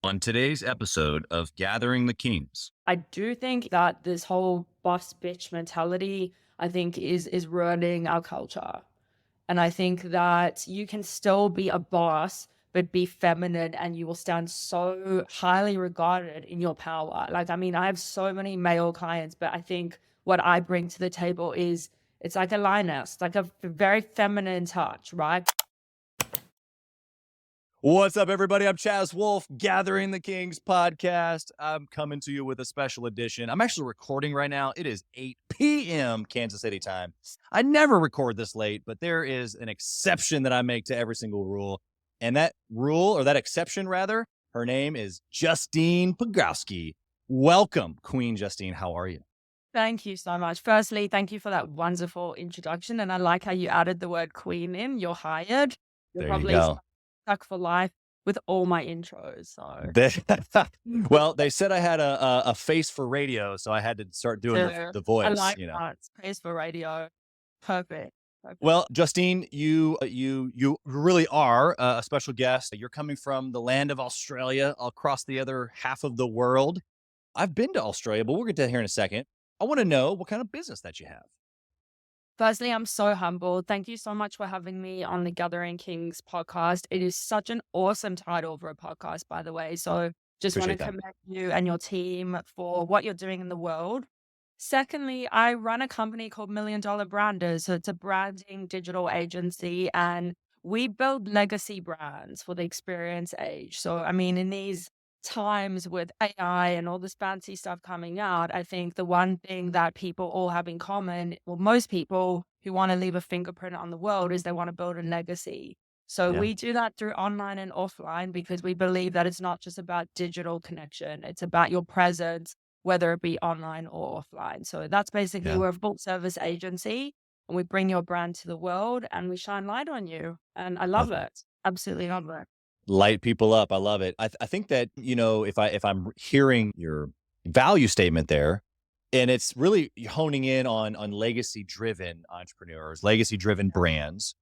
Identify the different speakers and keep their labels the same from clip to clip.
Speaker 1: On today's episode of Gathering the Kings.
Speaker 2: I do think that this whole boss bitch mentality, I think is ruining our culture. And I think that you can still be a boss, but be feminine and you will stand so highly regarded in your power. Like, I mean, I have so many male clients, but I think what I bring to the table is it's like a lioness, like a very feminine touch, right?
Speaker 1: What's up, everybody? I'm Chaz Wolf, Gathering the Kings podcast. I'm coming to you with a special edition. I'm actually recording right now. It is 8 p.m. Kansas City time. I never record this late, but there is an exception that I make to every single rule. And that rule, or that exception rather, her name is Justine Pogroske. Welcome, Queen Justine. How are you?
Speaker 2: Thank you so much. Firstly, thank you for that wonderful introduction. And I like how you added the word queen in. You're hired. You're
Speaker 1: There you
Speaker 2: probably
Speaker 1: go.
Speaker 2: stuck for life with all my intros. So,
Speaker 1: Well, they said I had a face for radio, so I had to start doing
Speaker 2: too.
Speaker 1: the
Speaker 2: I
Speaker 1: voice,
Speaker 2: like that. Space for radio. Perfect. Perfect.
Speaker 1: Well, Justine, you really are a special guest. You're coming from the land of Australia across the other half of the world. I've been to Australia, but we'll get to that here in a second. I want to know what kind of business that you have.
Speaker 2: Firstly, I'm so humbled. Thank you so much for having me on the Gathering Kings podcast. It is such an awesome title for a podcast, by the way. So, just want to
Speaker 1: Appreciate that.
Speaker 2: commend you and your team for what you're doing in the world. Secondly, I run a company called Million Dollar Branders. So it's a branding digital agency and we build legacy brands for the experience age. So, I mean, in these times with AI and all this fancy stuff coming out, I think the one thing that people all have in common, well, most people who want to leave a fingerprint on the world is they want to build a legacy. So
Speaker 1: Yeah.
Speaker 2: we do that through online and offline because we believe that it's not just about digital connection. It's about your presence, whether it be online or offline. So that's basically
Speaker 1: Yeah.
Speaker 2: we're a full service agency and we bring your brand to the world and we shine light on you. And I love
Speaker 1: Love it.
Speaker 2: it. Absolutely love it.
Speaker 1: Light people up. I love it. I think that, if I'm hearing your value statement there, and it's really honing in on legacy driven entrepreneurs, legacy driven brands.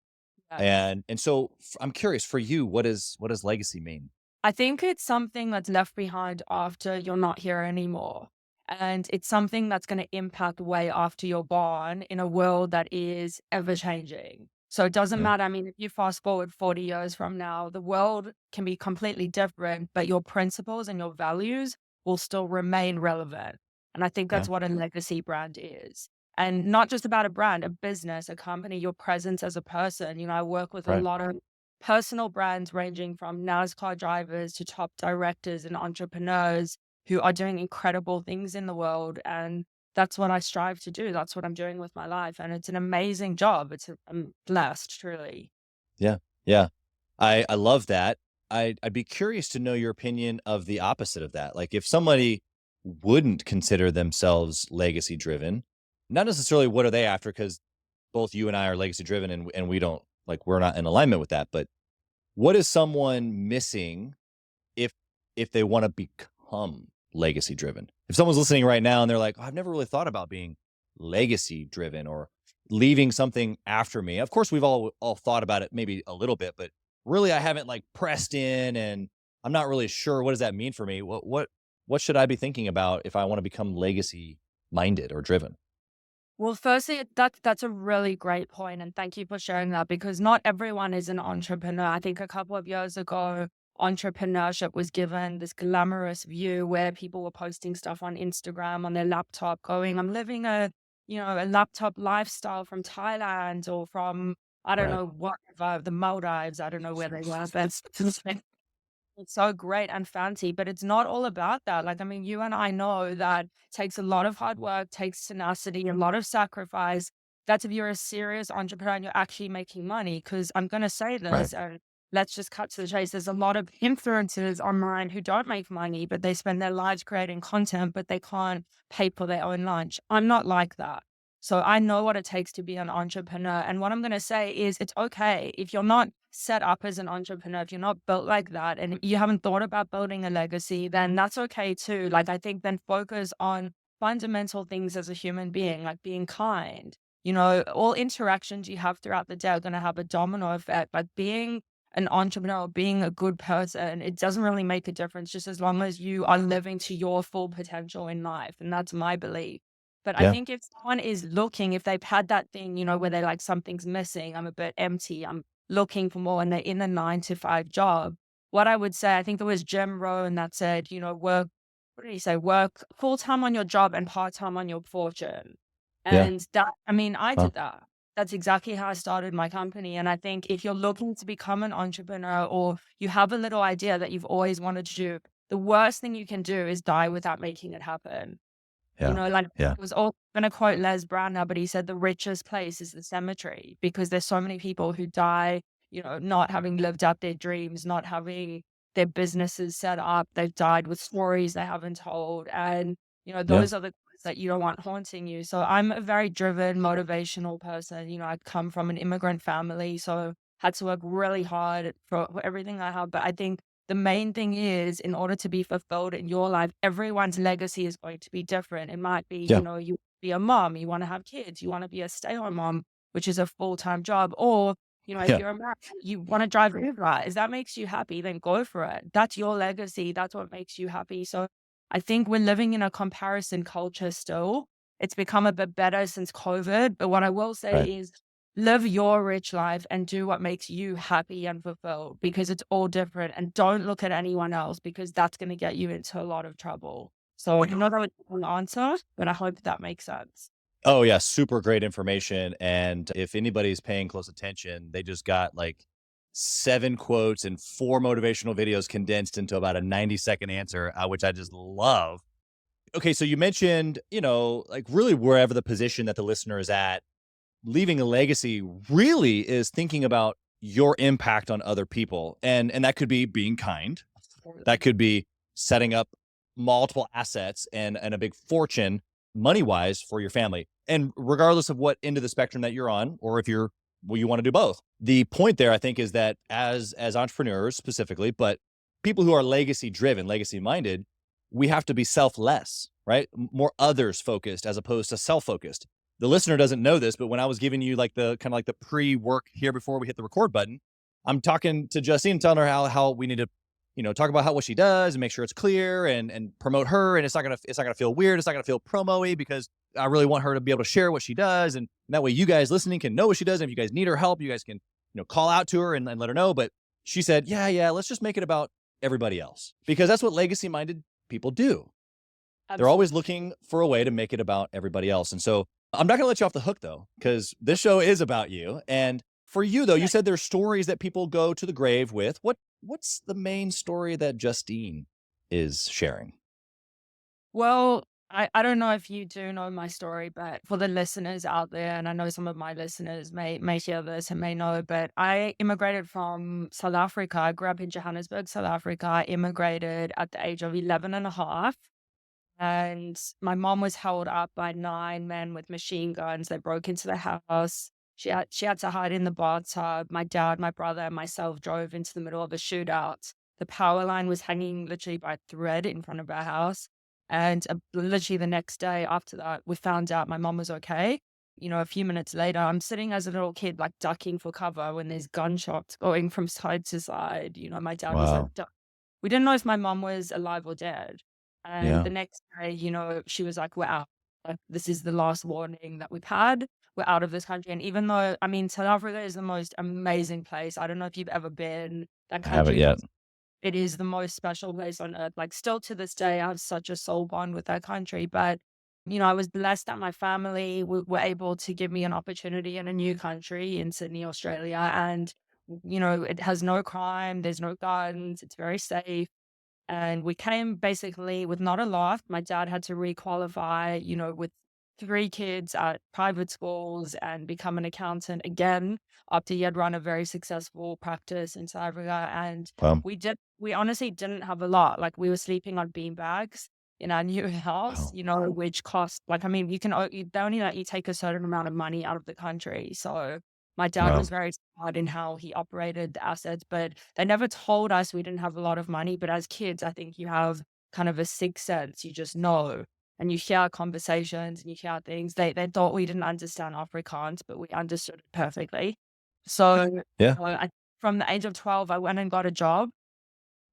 Speaker 2: Yes.
Speaker 1: And so I'm curious for you, what does legacy mean?
Speaker 2: I think it's something that's left behind after you're not here anymore. And it's something that's going to impact way after you're gone in a world that is ever changing. So it doesn't
Speaker 1: Yeah.
Speaker 2: matter. I mean, if you fast forward 40 years from now, the world can be completely different, but your principles and your values will still remain relevant. And I think
Speaker 1: Yeah.
Speaker 2: that's what a legacy brand is. And not just about a brand, a business, a company, your presence as a person. You know, I work with a
Speaker 1: Right.
Speaker 2: lot of personal brands ranging from NASCAR drivers to top directors and entrepreneurs who are doing incredible things in the world. And that's what I strive to do. That's what I'm doing with my life. And it's an amazing job. I'm blessed, truly.
Speaker 1: Yeah. Yeah. I love that. I'd be curious to know your opinion of the opposite of that. Like if somebody wouldn't consider themselves legacy driven, not necessarily what are they after, because both you and I are legacy driven and we don't like we're not in alignment with that. But what is someone missing if they want to become legacy driven? If someone's listening right now and they're like, oh, I've never really thought about being legacy driven or leaving something after me. Of course, we've all thought about it maybe a little bit, but really I haven't like pressed in and I'm not really sure what does that mean for me? What should I be thinking about if I want to become legacy minded or driven?
Speaker 2: Well, firstly, that's a really great point, and thank you for sharing that because not everyone is an entrepreneur. I think a couple of years ago, entrepreneurship was given this glamorous view where people were posting stuff on Instagram on their laptop, going, "I'm living a laptop lifestyle from Thailand or from I don't
Speaker 1: Right.
Speaker 2: know what the Maldives. I don't know where they were, but it's so great and fancy, but it's not all about that. Like, I mean, you and I know that takes a lot of hard work, takes tenacity, a lot of sacrifice. That's if you're a serious entrepreneur and you're actually making money. Cause I'm going to say
Speaker 1: Right.
Speaker 2: this and let's just cut to the chase. There's a lot of influencers online who don't make money, but they spend their lives creating content, but they can't pay for their own lunch. I'm not like that. So I know what it takes to be an entrepreneur. And what I'm going to say is it's okay if you're not set up as an entrepreneur, if you're not built like that and you haven't thought about building a legacy, then that's okay too. Like, I think then focus on fundamental things as a human being, like being kind. You know, all interactions you have throughout the day are going to have a domino effect. Like being an entrepreneur, being a good person, it doesn't really make a difference just as long as you are living to your full potential in life. And that's my belief. But I
Speaker 1: Yeah.
Speaker 2: think if someone is looking, if they've had that thing, where they're like, something's missing, I'm a bit empty, I'm looking for more, and they're in a 9 to 5 job, what I would say, I think there was Jim Rohn that said, work, what did he say? Work full time on your job and part time on your fortune.
Speaker 1: Yeah.
Speaker 2: And that, I mean, I
Speaker 1: Wow.
Speaker 2: did that. That's exactly how I started my company. And I think if you're looking to become an entrepreneur, or you have a little idea that you've always wanted to do, the worst thing you can do is die without making it happen.
Speaker 1: Yeah.
Speaker 2: Like,
Speaker 1: Yeah.
Speaker 2: it was all gonna quote Les Brown now, but he said the richest place is the cemetery, because there's so many people who die, not having lived out their dreams, not having their businesses set up. They've died with stories they haven't told. And,
Speaker 1: Yeah.
Speaker 2: those are the quotes that you don't want haunting you. So I'm a very driven, motivational person. I come from an immigrant family, so had to work really hard for everything I have. But I think the main thing is, in order to be fulfilled in your life, everyone's legacy is going to be different. It might be,
Speaker 1: Yeah.
Speaker 2: you be a mom, you want to have kids, you want to be a stay-at-home mom, which is a full-time job, or if
Speaker 1: Yeah.
Speaker 2: you're a mom, you want to drive Uber. If that makes you happy, then go for it. That's your legacy. That's what makes you happy. So I think we're living in a comparison culture still. It's become a bit better since COVID, but what I will say
Speaker 1: Right.
Speaker 2: is, live your rich life and do what makes you happy and fulfilled, because it's all different. And don't look at anyone else, because that's going to get you into a lot of trouble. So I know that was a long answer, but I hope that makes sense.
Speaker 1: Oh, yeah, super great information, and if anybody's paying close attention, they just got, like, 7 quotes and 4 motivational videos condensed into about a 90-second answer, which I just love. Okay, so you mentioned, like, really wherever the position that the listener is at, leaving a legacy really is thinking about your impact on other people, and that could be being kind. That could be setting up multiple assets and a big fortune money-wise for your family. And regardless of what end of the spectrum that you're on, or if you're well, you want to do both. The point there, I think, is that as entrepreneurs specifically, but people who are legacy driven, legacy minded, we have to be selfless, right? More others focused as opposed to self focused. The listener doesn't know this, but when I was giving you like the kind of like the pre work here before we hit the record button, I'm talking to Justine, telling her how we need to talk about how what she does and make sure it's clear and promote her. And it's not gonna feel weird. It's not gonna feel promo-y, because I really want her to be able to share what she does. And that way you guys listening can know what she does. And if you guys need her help, you guys can, call out to her and let her know. But she said, yeah, let's just make it about everybody else, because that's what legacy minded people do. They're always
Speaker 2: Absolutely.
Speaker 1: looking for a way to make it about everybody else. And so I'm not going to let you off the hook though, because this show is about you. And for you though, you said there's stories that people go to the grave with. What's the main story that Justine is sharing?
Speaker 2: Well, I don't know if you do know my story, but for the listeners out there, and I know some of my listeners may hear this and may know, but I immigrated from South Africa. I grew up in Johannesburg, South Africa. I immigrated at the age of 11 and a half. And my mom was held up by 9 men with machine guns. They broke into the house. She had to hide in the bathtub. My dad, my brother, and myself drove into the middle of a shootout. The power line was hanging literally by a thread in front of our house. And literally the next day after that, we found out my mom was okay. A few minutes later, I'm sitting as a little kid, like ducking for cover when there's gunshots going from side to side. My dad was like,
Speaker 1: Wow.
Speaker 2: we didn't know if my mom was alive or dead. And
Speaker 1: Yeah.
Speaker 2: the next day, she was like, "We're out. Like, this is the last warning that we've had. We're out of this country." And even though, I mean, South Africa is the most amazing place. I don't know if you've ever been. That
Speaker 1: I haven't
Speaker 2: country
Speaker 1: yet.
Speaker 2: has it is the most special place on earth. Like, still to this day, I have such a soul bond with that country. But, I was blessed that my family were able to give me an opportunity in a new country in Sydney, Australia. And, it has no crime, there's no guns, it's very safe. And we came basically with not a lot. My dad had to requalify, with 3 kids at private schools and become an accountant again after he had run a very successful practice in South Africa. And
Speaker 1: Wow.
Speaker 2: we honestly didn't have a lot. Like, we were sleeping on bean bags in our new house,
Speaker 1: Wow.
Speaker 2: which cost, like, I mean, they only let you take a certain amount of money out of the country. So my dad
Speaker 1: Wow.
Speaker 2: was very smart in how he operated the assets, but they never told us we didn't have a lot of money. But as kids, I think you have kind of a sixth sense. You just know. And you hear conversations and you hear things. They thought we didn't understand Afrikaans, but we understood it perfectly. So,
Speaker 1: Yeah.
Speaker 2: I from the age of 12, I went and got a job,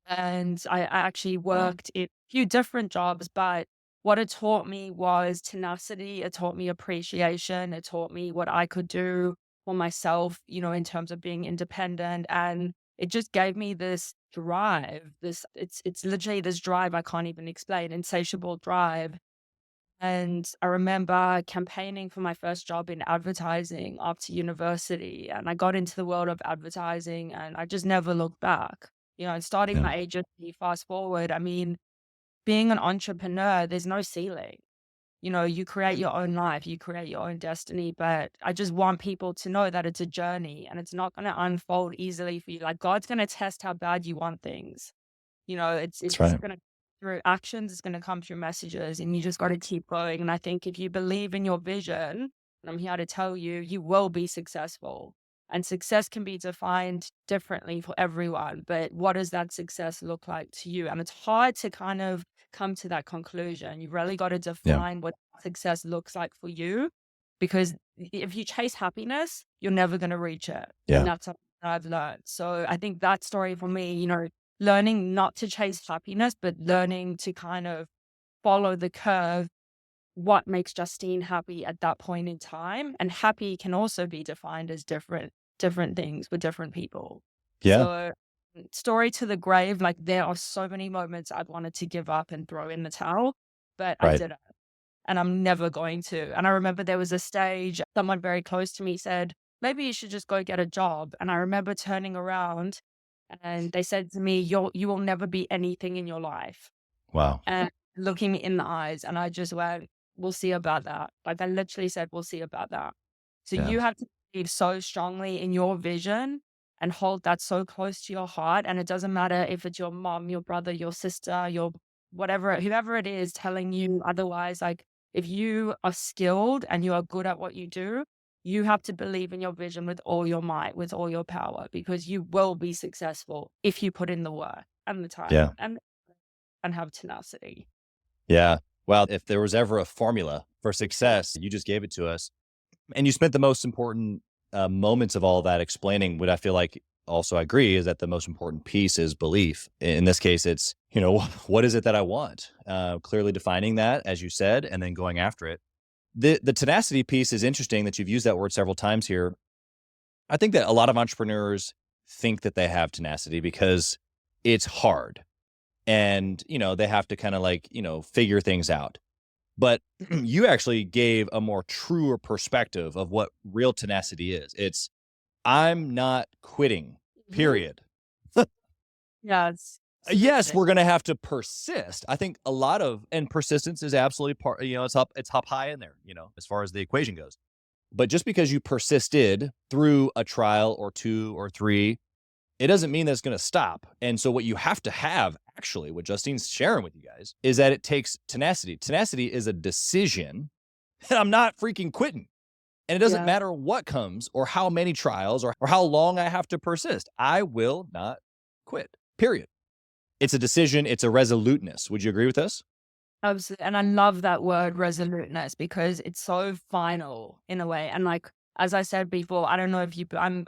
Speaker 2: and I actually worked in a few different jobs, but what it taught me was tenacity. It taught me appreciation. It taught me what I could do for myself, in terms of being independent. And it just gave me this drive. It's literally this drive I can't even explain, insatiable drive. And I remember campaigning for my first job in advertising after university. And I got into the world of advertising and I just never looked back. And starting
Speaker 1: Yeah.
Speaker 2: my agency, fast forward, I mean, being an entrepreneur, there's no ceiling. You create your own life, you create your own destiny. But I just want people to know that it's a journey and it's not going to unfold easily for you. Like, God's going to test how bad you want things.
Speaker 1: That's
Speaker 2: It's
Speaker 1: right.
Speaker 2: gonna through actions, it's gonna come through messages, and you just gotta keep going. And I think if you believe in your vision, and I'm here to tell you, you will be successful. And success can be defined differently for everyone, but what does that success look like to you? And it's hard to kind of come to that conclusion. You really got to
Speaker 1: Yeah.
Speaker 2: define what success looks like for you, because if you chase happiness, you're never going to reach it. And
Speaker 1: Yeah.
Speaker 2: that's something that I've learned. So I think that story for me, learning not to chase happiness, but learning to kind of follow the curve, what makes Justine happy at that point in time. And happy can also be defined as different things with different people.
Speaker 1: Yeah.
Speaker 2: So story to the grave, like there are so many moments I've wanted to give up and throw in the towel, but I
Speaker 1: Right.
Speaker 2: didn't. And I'm never going to. And I remember there was a stage, someone very close to me said, maybe you should just go get a job. And I remember turning around and they said to me, you will never be anything in your life.
Speaker 1: Wow.
Speaker 2: And looking me in the eyes, and I just went, we'll see about that. Like I literally said, we'll see about that. So
Speaker 1: Yeah.
Speaker 2: you have to believe so strongly in your vision and hold that so close to your heart. And it doesn't matter if it's your mom, your brother, your sister, your whatever, whoever it is telling you otherwise. Like if you are skilled and you are good at what you do, you have to believe in your vision with all your might, with all your power, because you will be successful if you put in the work and the
Speaker 1: Yeah.
Speaker 2: time and have tenacity.
Speaker 1: Yeah. Well, if there was ever a formula for success, you just gave it to us. And you spent the most important moments of all that explaining what I feel like also I agree is that the most important piece is belief. In this case, it's, what is it that I want? Clearly defining that, as you said, and then going after it. The tenacity piece is interesting that you've used that word several times here. I think that a lot of entrepreneurs think that they have tenacity because it's hard and, they have to kind of like, figure things out. But you actually gave a more truer perspective of what real tenacity is. It's I'm not quitting,
Speaker 2: Mhm.
Speaker 1: period.
Speaker 2: Yeah, it's a big
Speaker 1: Yes,
Speaker 2: thing.
Speaker 1: we're gonna have to persist. I think a lot of and persistence is absolutely part, it's up high in there, as far as the equation goes. But just because you persisted through a trial or two or three, it doesn't mean that it's gonna stop. And so what you have to have, actually, what Justine's sharing with you guys, is that it takes tenacity. Tenacity is a decision that I'm not freaking quitting. And it doesn't
Speaker 2: Yeah.
Speaker 1: matter what comes or how many trials or how long I have to persist. I will not quit. Period. It's a decision, it's a resoluteness. Would you agree with this?
Speaker 2: Absolutely. And I love that word resoluteness because it's so final in a way. And like, as I said before, I don't know if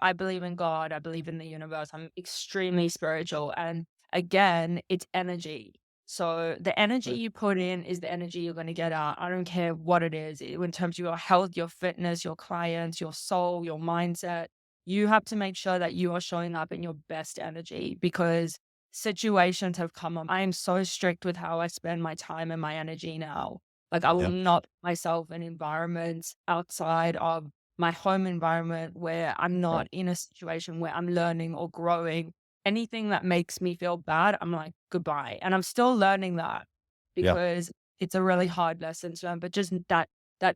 Speaker 2: I believe in God. I believe in the universe. I'm extremely spiritual. And again, it's energy. So the energy
Speaker 1: Right.
Speaker 2: you put in is the energy you're going to get out. I don't care what it is in terms of your health, your fitness, your clients, your soul, your mindset. You have to make sure that you are showing up in your best energy because situations have come up. I am so strict with how I spend my time and my energy now. Like I will
Speaker 1: Yeah.
Speaker 2: not put myself in environments outside of my home environment where I'm not
Speaker 1: Right.
Speaker 2: in a situation where I'm learning or growing. Anything that makes me feel bad, I'm like, goodbye. And I'm still learning that
Speaker 1: Yeah.
Speaker 2: because it's a really hard lesson to learn. But just that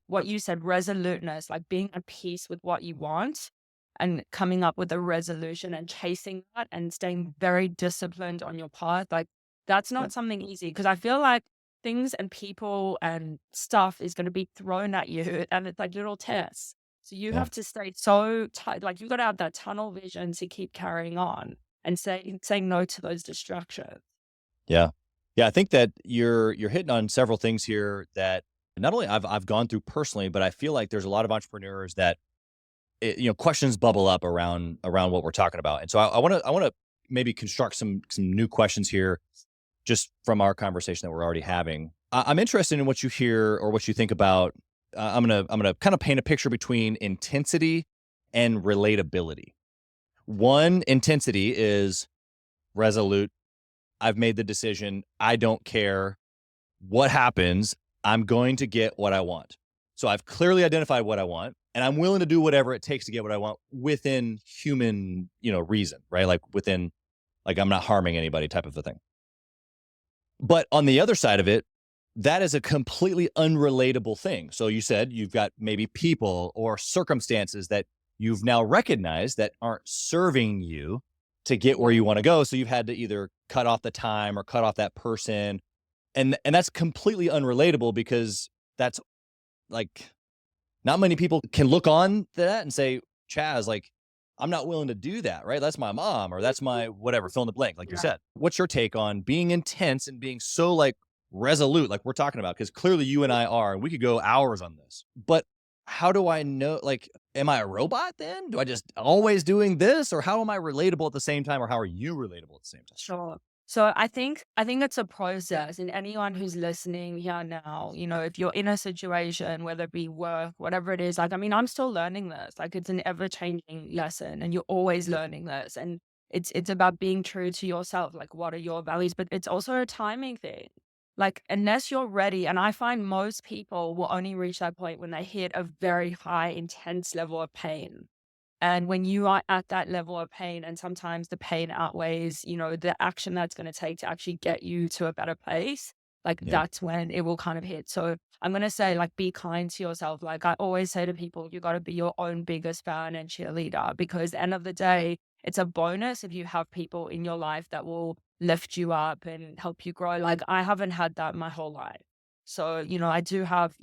Speaker 2: what you said, resoluteness, like being at peace with what you want and coming up with a resolution and chasing that and staying very disciplined on your path. Like that's
Speaker 1: Yeah.
Speaker 2: not something easy because I feel like things and people and stuff is going to be thrown at you and it's like little tests. So you
Speaker 1: Yeah.
Speaker 2: have to stay so tight. Like you got to have that tunnel vision to keep carrying on and saying no to those distractions.
Speaker 1: Yeah. Yeah. I think that you're hitting on several things here that not only I've gone through personally, but I feel like there's a lot of entrepreneurs that questions bubble up around what we're talking about. And so I want to maybe construct some new questions here just from our conversation that we're already having. I'm interested in what you hear or what you think about. I'm gonna kind of paint a picture between intensity and relatability. One, intensity is resolute. I've made the decision. I don't care what happens. I'm going to get what I want. So I've clearly identified what I want, and I'm willing to do whatever it takes to get what I want within human, reason, right? Like within, like I'm not harming anybody type of a thing. But on the other side of it, that is a completely unrelatable thing. So you said you've got maybe people or circumstances that you've now recognized that aren't serving you to get where you want to go. So you've had to either cut off the time or cut off that person. And that's completely unrelatable because that's like not many people can look on to that and say, Chaz, like, I'm not willing to do that, right? That's my mom or that's my whatever, fill in the blank, like you said. What's your take on being intense and being so like resolute, like we're talking about? Because clearly you and I are, and we could go hours on this. But how do I know? Like, am I a robot then? Do I just always doing this? Or how am I relatable at the same time? Or how are you relatable at the same time?
Speaker 2: Sure. So I think it's a process, and anyone who's listening here now, if you're in a situation, whether it be work, whatever it is, like I mean, I'm still learning this. Like it's an ever-changing lesson, and you're always learning this. And it's about being true to yourself. Like what are your values? But it's also a timing thing. Like unless you're ready, and I find most people will only reach that point when they hit a very high, intense level of pain. And when you are at that level of pain, and sometimes the pain outweighs, the action that's going to take to actually get you to a better place, like
Speaker 1: Yeah.
Speaker 2: that's when it will kind of hit. So I'm going to say, like, be kind to yourself. Like I always say to people, you got to be your own biggest fan and cheerleader, because at the end of the day, it's a bonus if you have people in your life that will lift you up and help you grow. Like I haven't had that my whole life. So, I do have,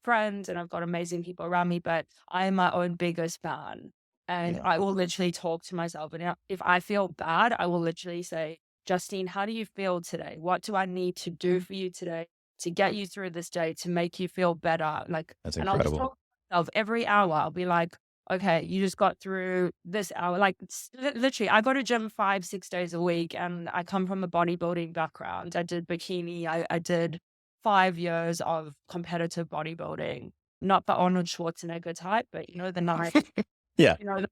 Speaker 2: friends, and I've got amazing people around me, but I am my own biggest fan. And
Speaker 1: Yeah.
Speaker 2: I will literally talk to myself. And if I feel bad, I will literally say, Justine, how do you feel today? What do I need to do for you today to get you through this day to make you feel better? Like,
Speaker 1: That's
Speaker 2: and I'll just
Speaker 1: incredible.
Speaker 2: talk to myself every hour. I'll be like, okay, you just got through this hour. Like, literally, I go to gym 5, 6 days a week, and I come from a bodybuilding background. I did bikini. I did 5 years of competitive bodybuilding, not the Arnold Schwarzenegger type, but the nice
Speaker 1: Yeah.
Speaker 2: the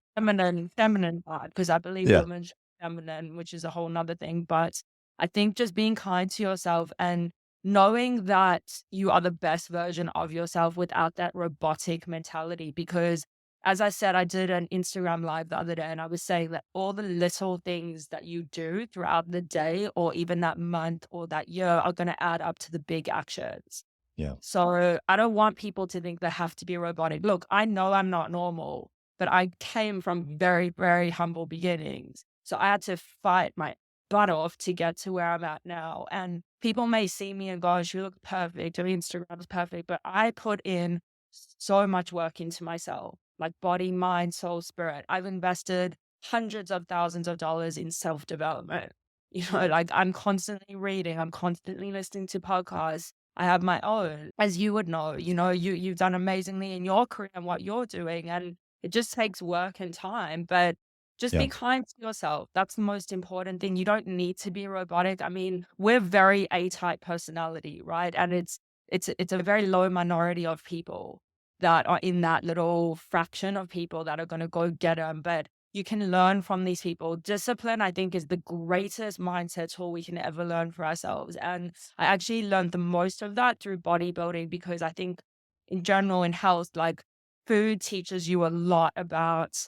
Speaker 2: feminine part, because I believe
Speaker 1: Yeah.
Speaker 2: women should be feminine, which is a whole nother thing. But I think just being kind to yourself and knowing that you are the best version of yourself without that robotic mentality. Because as I said, I did an Instagram live the other day, and I was saying that all the little things that you do throughout the day or even that month or that year are going to add up to the big actions.
Speaker 1: Yeah.
Speaker 2: So I don't want people to think they have to be robotic. Look, I know I'm not normal, but I came from very, very humble beginnings. So I had to fight my butt off to get to where I'm at now. And people may see me and go, "Oh, you look perfect. Your Instagram is perfect." But I put in so much work into myself, like body, mind, soul, spirit. I've invested hundreds of thousands of dollars in self-development. Like I'm constantly reading, I'm constantly listening to podcasts. I have my own, as you would know, you've done amazingly in your career and what you're doing. And it just takes work and time, but just
Speaker 1: Yeah.
Speaker 2: be kind to yourself. That's the most important thing. You don't need to be robotic. I mean, we're very A-type personality, right? And it's a very low minority of people that are in that little fraction of people that are going to go get them. But you can learn from these people. Discipline, I think, is the greatest mindset tool we can ever learn for ourselves. And I actually learned the most of that through bodybuilding, because I think in general in health, like food teaches you a lot about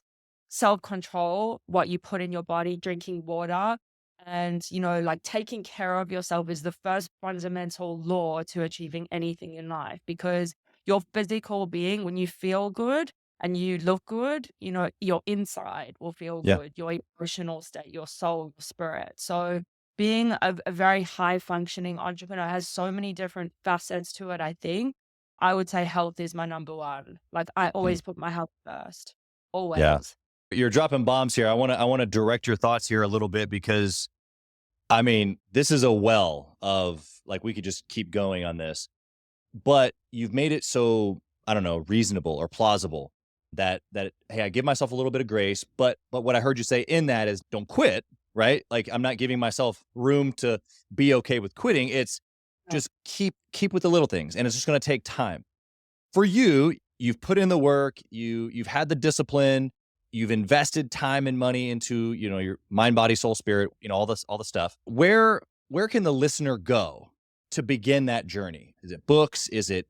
Speaker 2: self-control, what you put in your body, drinking water. And, like taking care of yourself is the first fundamental law to achieving anything in life, because your physical being, when you feel good and you look good, your inside will feel
Speaker 1: Yeah.
Speaker 2: good, your emotional state, your soul, your spirit. So being a very high functioning entrepreneur has so many different facets to it. I think I would say health is my number one. Like I
Speaker 1: Mm.
Speaker 2: always put my health first,
Speaker 1: Yeah.
Speaker 2: always.
Speaker 1: You're dropping bombs here. I want to direct your thoughts here a little bit because I mean, this is a well of like we could just keep going on this, but you've made it so I don't know, reasonable or plausible that hey, I give myself a little bit of grace, but what I heard you say in that is don't quit, right? Like I'm not giving myself room to be okay with quitting. It's
Speaker 2: Yeah.
Speaker 1: just keep with the little things, and it's just going to take time. For you, you've put in the work, you've had the discipline, you've invested time and money into, your mind, body, soul, spirit, all the stuff. Where can the listener go to begin that journey? Is it books? Is it,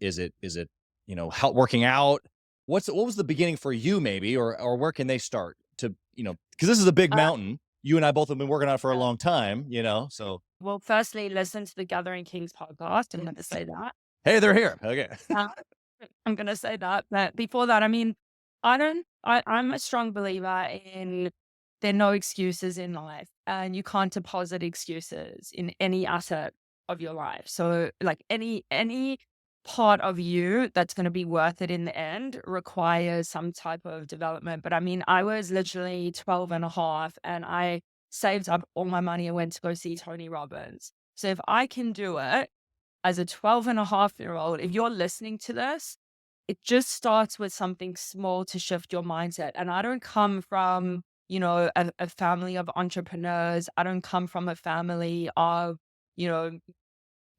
Speaker 1: help working out? What was the beginning for you maybe, or where can they start to, because this is a big
Speaker 2: Uh,
Speaker 1: mountain. You and I both have been working on it for a
Speaker 2: yeah.
Speaker 1: long time, so
Speaker 2: Well, firstly, listen to the Gathering Kings podcast. I'm going to say that.
Speaker 1: hey, they're here. Okay.
Speaker 2: Uh, I'm going to say that. But before that, I mean, I'm a strong believer in there are no excuses in life, and you can't deposit excuses in any asset of your life. So, like any part of you that's going to be worth it in the end requires some type of development. But I mean, I was literally 12 and a half, and I saved up all my money and went to go see Tony Robbins. So if I can do it as a 12 and a half-year-old, if you're listening to this, it just starts with something small to shift your mindset. And I don't come from, a family of entrepreneurs. I don't come from a family of, you know,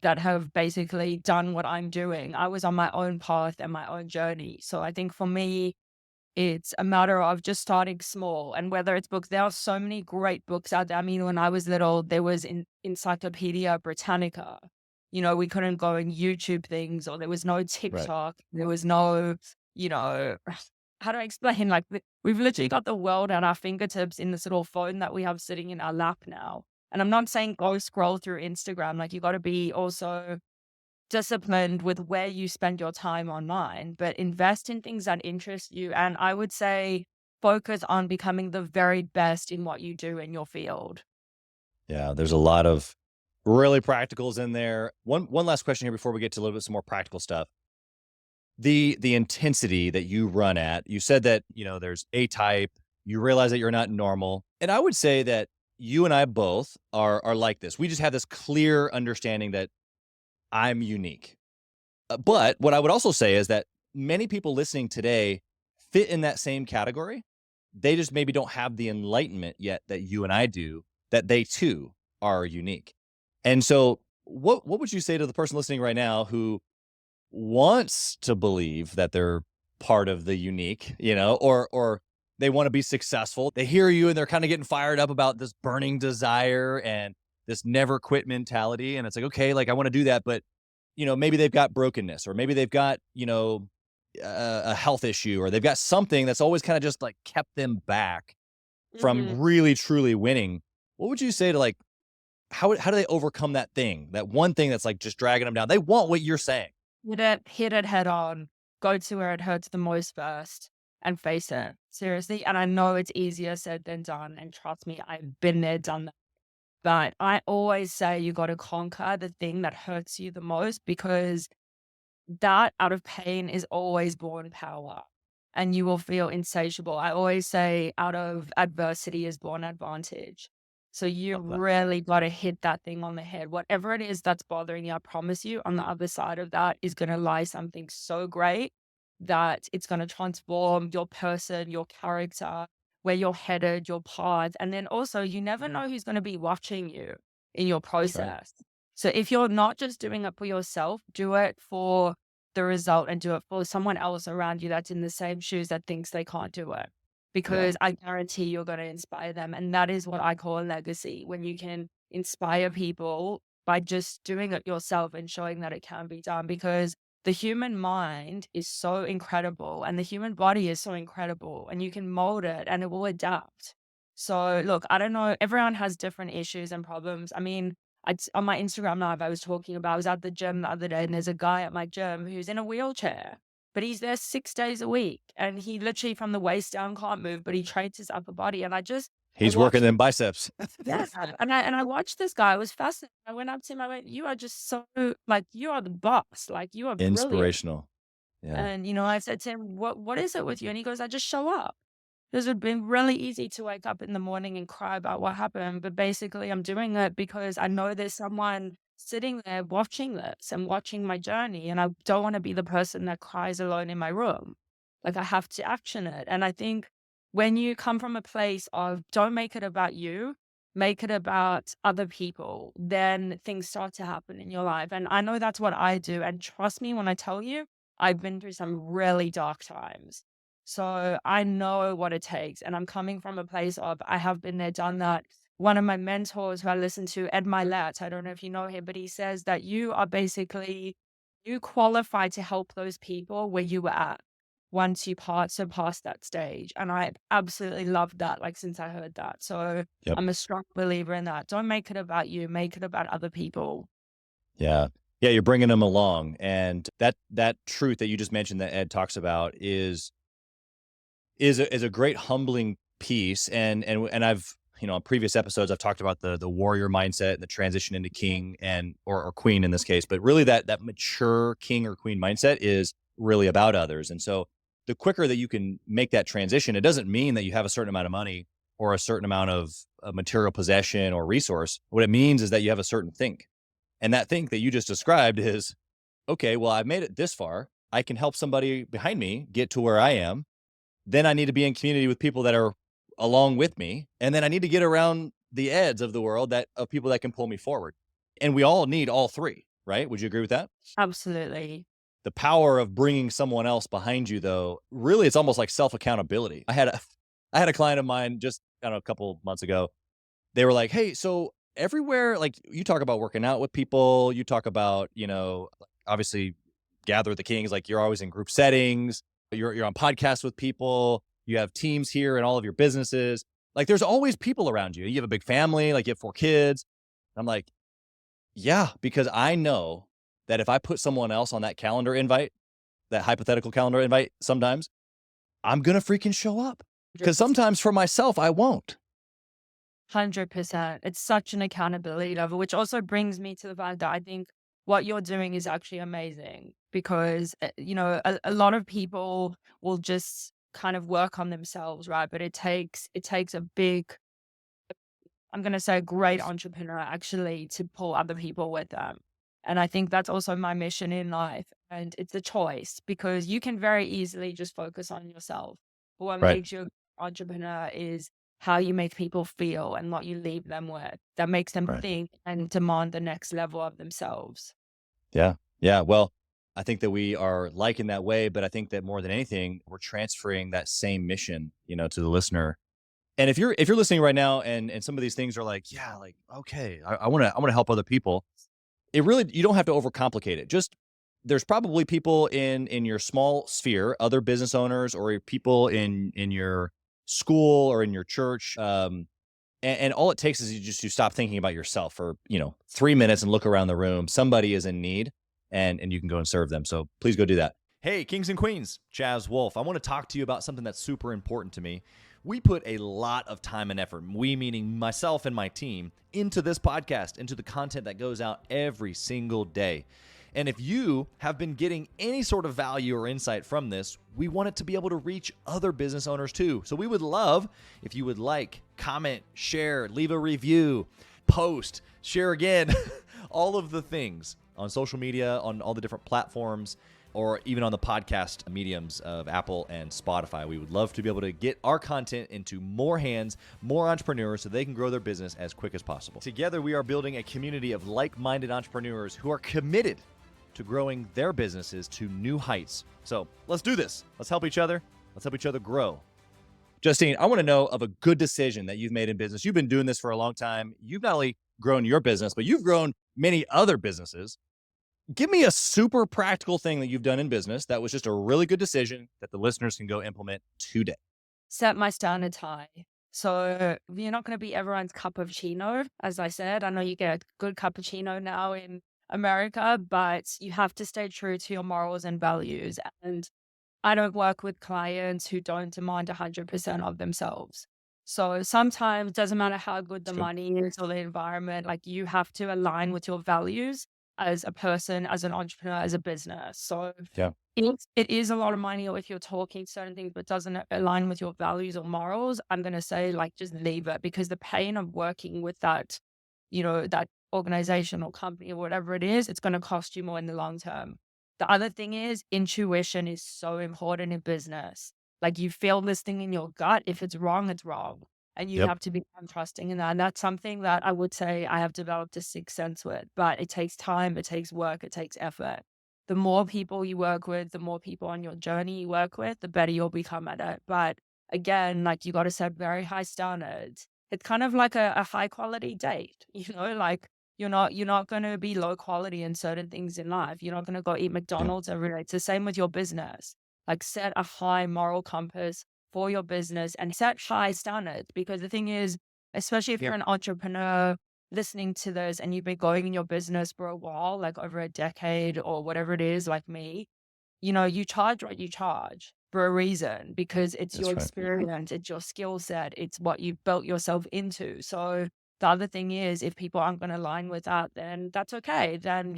Speaker 2: that have basically done what I'm doing. I was on my own path and my own journey. So I think for me, it's a matter of just starting small. And whether it's books, there are so many great books out there. I mean, when I was little, there was Encyclopedia Britannica. We couldn't go and YouTube things, or there was no
Speaker 1: Right.
Speaker 2: TikTok. There was no, you know, how do I explain? Like, we've literally got the world at our fingertips in this little phone that we have sitting in our lap now. And I'm not saying go scroll through Instagram. Like, you got to be also disciplined with where you spend your time online, but invest in things that interest you. And I would say focus on becoming the very best in what you do in your field.
Speaker 1: Yeah, there's a lot of really practicals in there. One last question here before we get to a little bit some more practical stuff. The intensity that you run at, you said that, there's A type, you realize that you're not normal. And I would say that you and I both are like this. We just have this clear understanding that I'm unique. But what I would also say is that many people listening today fit in that same category. They just maybe don't have the enlightenment yet that you and I do, that they too are unique. And so what would you say to the person listening right now who wants to believe that they're part of the unique, or they want to be successful. They hear you and they're kind of getting fired up about this burning desire and this never quit mentality. And it's like, okay, like I want to do that, but maybe they've got brokenness, or maybe they've got, a health issue, or they've got something that's always kind of just like kept them back
Speaker 2: Mhm.
Speaker 1: from really truly winning. What would you say to like how do they overcome that thing, that one thing that's like just dragging them down? They want what you're saying.
Speaker 2: Hit it head on. Go to where it hurts the most first and face it. Seriously. And I know it's easier said than done. And trust me, I've been there, done that. But I always say you got to conquer the thing that hurts you the most, because that out of pain is always born power, and you will feel insatiable. I always say out of adversity is born advantage. So you
Speaker 1: Love that.
Speaker 2: really got to hit that thing on the head. Whatever it is that's bothering you, I promise you, on the other side of that is going to lie something so great that it's going to transform your person, your character, where you're headed, your path. And then also, you never know who's going to be watching you in your
Speaker 1: That's right.
Speaker 2: process. So if you're not just doing it for yourself, do it for the result and do it for someone else around you that's in the same shoes that thinks they can't do it.
Speaker 1: Yeah.
Speaker 2: Because I guarantee you're going to inspire them. And that is what I call a legacy, when you can inspire people by just doing it yourself and showing that it can be done. Because the human mind is so incredible, and the human body is so incredible, and you can mold it and it will adapt. So, look, I don't know. Everyone has different issues and problems. I mean, on my Instagram live, I was talking about, I was at the gym the other day, and there's a guy at my gym who's in a wheelchair, but he's there 6 days a week. And he literally from the waist down can't move, but he trains his upper body. And I
Speaker 1: He's working
Speaker 2: watched,
Speaker 1: them biceps.
Speaker 2: yeah. And I watched this guy. I was fascinated. I went up to him. I went, "You are just so, like, you are the boss. Like, you are brilliant."
Speaker 1: Inspirational. Yeah.
Speaker 2: And, I said to him, what is it with you? And he goes, "I just show up." This would been really easy to wake up in the morning and cry about what happened, but basically I'm doing it because I know there's someone sitting there watching this and watching my journey, and I don't want to be the person that cries alone in my room. Like, I have to action it. And I think when you come from a place of don't make it about you, make it about other people, then things start to happen in your life. And I know that's what I do. And trust me when I tell you, I've been through some really dark times. So I know what it takes. And I'm coming from a place of I have been there, done that. One of my mentors who I listen to, Ed Milet, I don't know if you know him, but he says that you are basically, you qualify to help those people where you were at once you surpass that stage. And I absolutely loved that, like, since I heard that. So
Speaker 1: Yep.
Speaker 2: I'm a strong believer in that. Don't make it about you, make it about other people.
Speaker 1: Yeah. Yeah, you're bringing them along, and that truth that you just mentioned that Ed talks about is a great humbling piece, and I've, on previous episodes, I've talked about the warrior mindset and the transition into king and or queen in this case, but really that mature king or queen mindset is really about others. And so the quicker that you can make that transition, it doesn't mean that you have a certain amount of money or a certain amount of material possession or resource. What it means is that you have a certain think. And that think that you just described is, okay, well, I've made it this far. I can help somebody behind me get to where I am. Then I need to be in community with people that are along with me, and then I need to get around the eds of the world that of people that can pull me forward. And we all need all 3, right? Would you agree with that?
Speaker 2: Absolutely.
Speaker 1: The power of bringing someone else behind you, though, really, it's almost like self-accountability. I had a client of mine just, I don't know, a couple months ago. They were like, "Hey, so everywhere, like, you talk about working out with people, you talk about, obviously gather with the kings, like, you're always in group settings, you're on podcasts with people, you have teams here in all of your businesses. Like, there's always people around you. You have a big family, like, you have 4 kids." I'm like, "Yeah, because I know that if I put someone else on that calendar invite, that hypothetical calendar invite sometimes, I'm gonna freaking show up. Because
Speaker 2: 100%.
Speaker 1: sometimes for myself, I won't."
Speaker 2: 100%. It's such an accountability level, which also brings me to the fact that I think what you're doing is actually amazing because, a lot of people will just kind of work on themselves, right? But it takes a big, I'm going to say, a great entrepreneur actually to pull other people with them. And I think that's also my mission in life. And it's a choice because you can very easily just focus on yourself. But what
Speaker 1: Right,
Speaker 2: makes you an entrepreneur is how you make people feel and what you leave them with that makes them
Speaker 1: right.
Speaker 2: think and demand the next level of themselves.
Speaker 1: Yeah. Yeah. Well, I think that we are like in that way, but I think that more than anything, we're transferring that same mission, to the listener. And if you're listening right now and some of these things are like, yeah, like, okay, I want to help other people. It really, you don't have to overcomplicate it. Just there's probably people in your small sphere, other business owners or people in your school or in your church. And all it takes is you stop thinking about yourself for, 3 minutes and look around the room. Somebody is in need, and you can go and serve them. So please go do that. Hey, kings and queens, Chaz Wolf. I want to talk to you about something that's super important to me. We put a lot of time and effort, we meaning myself and my team, into this podcast, into the content that goes out every single day. And if you have been getting any sort of value or insight from this, we want it to be able to reach other business owners too. So we would love if you would like, comment, share, leave a review, post, share again, all of the things on social media, on all the different platforms, or even on the podcast mediums of Apple and Spotify. We would love to be able to get our content into more hands, more entrepreneurs, so they can grow their business as quick as possible. Together, we are building a community of like-minded entrepreneurs who are committed to growing their businesses to new heights. So let's do this. Let's help each other. Let's help each other grow. Justine, I want to know of a good decision that you've made in business. You've been doing this for a long time. You've not only grown your business, but you've grown many other businesses. Give me a super practical thing that you've done in business that was just a really good decision that the listeners can go implement today.
Speaker 2: Set my standards high. So you're not going to be everyone's cup of chino, as I said. I know you get a good cappuccino now in America, but you have to stay true to your morals and values. And I don't work with clients who don't demand 100% of themselves. So sometimes it doesn't matter how good
Speaker 1: That's
Speaker 2: the
Speaker 1: good.
Speaker 2: money is or the environment, like you have to align with your values as a person, as an entrepreneur, as a business. So
Speaker 1: Yeah.
Speaker 2: it is a lot of money, or if you're talking certain things but doesn't align with your values or morals, I'm gonna say like just leave it because the pain of working with that, that organization or company or whatever it is, it's gonna cost you more in the long term. The other thing is intuition is so important in business. Like you feel this thing in your gut. If it's wrong, it's wrong. And you
Speaker 1: Yep.
Speaker 2: have to become trusting in that. And that's something that I would say I have developed a sixth sense with, but it takes time, it takes work, it takes effort. The more people you work with, the more people on your journey you work with, the better you'll become at it. But again, like you got to set very high standards. It's kind of like a high quality date, like you're not gonna be low quality in certain things in life. You're not gonna go eat
Speaker 1: Yeah.
Speaker 2: McDonald's every day. It's the same with your business. Like set a high moral compass for your business and set high standards because the thing is, especially if you're an entrepreneur listening to this and you've been going in your business for a while, like over a decade or whatever it is, like me, you charge what you charge for a reason because it's your
Speaker 1: That's right.
Speaker 2: experience, it's your skill set, it's what you've built yourself into. So the other thing is, if people aren't going to align with that, then that's okay. Then,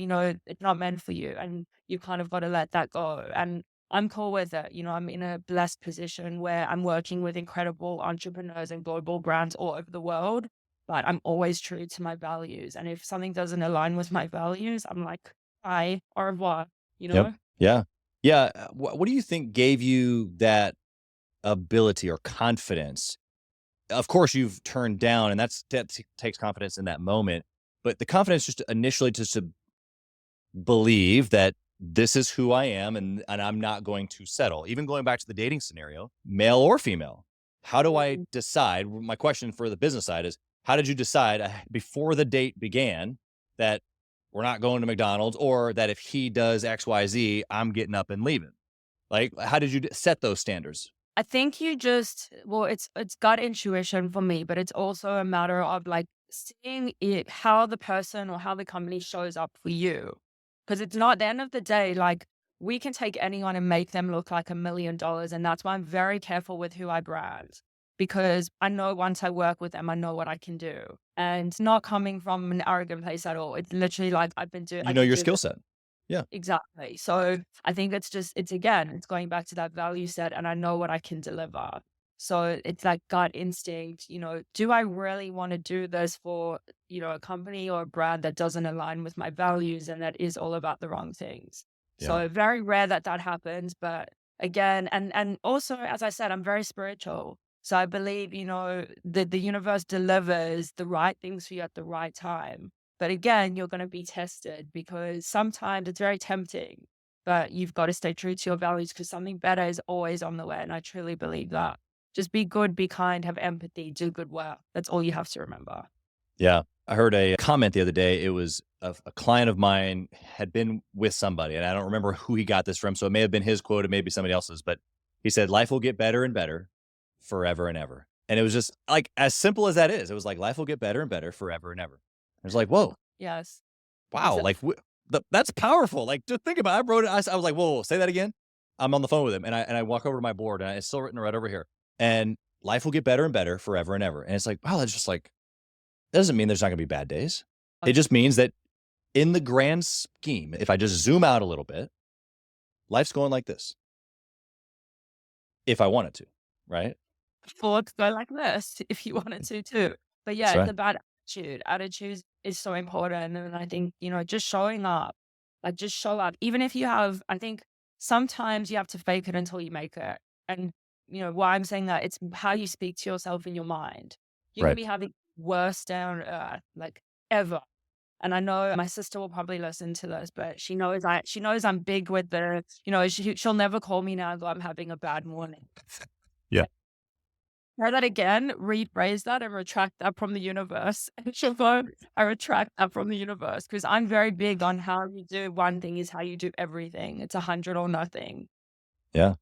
Speaker 2: it's not meant for you. And you kind of got to let that go. And I'm cool with it. I'm in a blessed position where I'm working with incredible entrepreneurs and global brands all over the world, but I'm always true to my values. And if something doesn't align with my values, I'm like, bye, au revoir, you
Speaker 1: Yep.
Speaker 2: know?
Speaker 1: Yeah. Yeah. What do you think gave you that ability or confidence? Of course, you've turned down, and takes confidence in that moment. But the confidence just initially just to believe that this is who I am, and I'm not going to settle. Even going back to the dating scenario, male or female. How do I
Speaker 2: Mhm.
Speaker 1: decide? My question for the business side is, how did you decide before the date began that we're not going to McDonald's, or that if he does XYZ, I'm getting up and leaving? Like, how did you set those standards?
Speaker 2: I think well, it's gut intuition for me, but it's also a matter of like seeing it how the person or how the company shows up for you. Because it's not at the end of the day, like we can take anyone and make them look like $1 million. And that's why I'm very careful with who I brand. Because I know once I work with them, I know what I can do. And it's not coming from an arrogant place at all. It's literally like
Speaker 1: You
Speaker 2: I
Speaker 1: know
Speaker 2: can
Speaker 1: your
Speaker 2: do
Speaker 1: skill
Speaker 2: this.
Speaker 1: set. Yeah.
Speaker 2: Exactly. So I think it's going back to that value set and I know what I can deliver. So it's like gut instinct, do I really want to do this for, a company or a brand that doesn't align with my values and that is all about the wrong things?
Speaker 1: Yeah.
Speaker 2: So very rare that that happens, but again, and also as I said, I'm very spiritual. So I believe, the universe delivers the right things for you at the right time. But again, you're gonna be tested because sometimes it's very tempting, but you've got to stay true to your values because something better is always on the way, and I truly believe that. Just be good, be kind, have empathy, do good work. That's all you have to remember.
Speaker 1: Yeah. I heard a comment the other day. It was a client of mine had been with somebody, and I don't remember who he got this from. So it may have been his quote, it may be somebody else's, but he said, "Life will get better and better forever and ever." And it was just like as simple as that is. It was like life will get better and better forever and ever. It was like, whoa,
Speaker 2: Yes.
Speaker 1: wow, like
Speaker 2: Exactly.
Speaker 1: that's powerful. Like, just think about it. I wrote it. I was like, whoa, whoa, say that again. I'm on the phone with him, and I walk over to my board, and it's still written right over here. And life will get better and better forever and ever. And it's like, wow, that's just like doesn't mean there's not gonna be bad days. It just means that in the grand scheme, if I just zoom out a little bit, life's going like this, if I wanted to, right?
Speaker 2: Forward go like this if you wanted to too. But yeah,
Speaker 1: That's
Speaker 2: it's
Speaker 1: right.
Speaker 2: about attitude. Attitude is so important. And I think, just showing up, like just show up. Even if you have, I think sometimes you have to fake it until you make it. And, why I'm saying that it's how you speak to yourself in your mind. You can
Speaker 1: Right.
Speaker 2: be having worst down earth, like ever. And I know my sister will probably listen to this, but she knows I'm big with she'll never call me now and go, I'm having a bad morning.
Speaker 1: Yeah.
Speaker 2: Try that again, rephrase that and retract that from the universe. And she'll go, I retract that from the universe because I'm very big on how you do one thing is how you do everything. It's 100 or nothing.
Speaker 1: Yeah.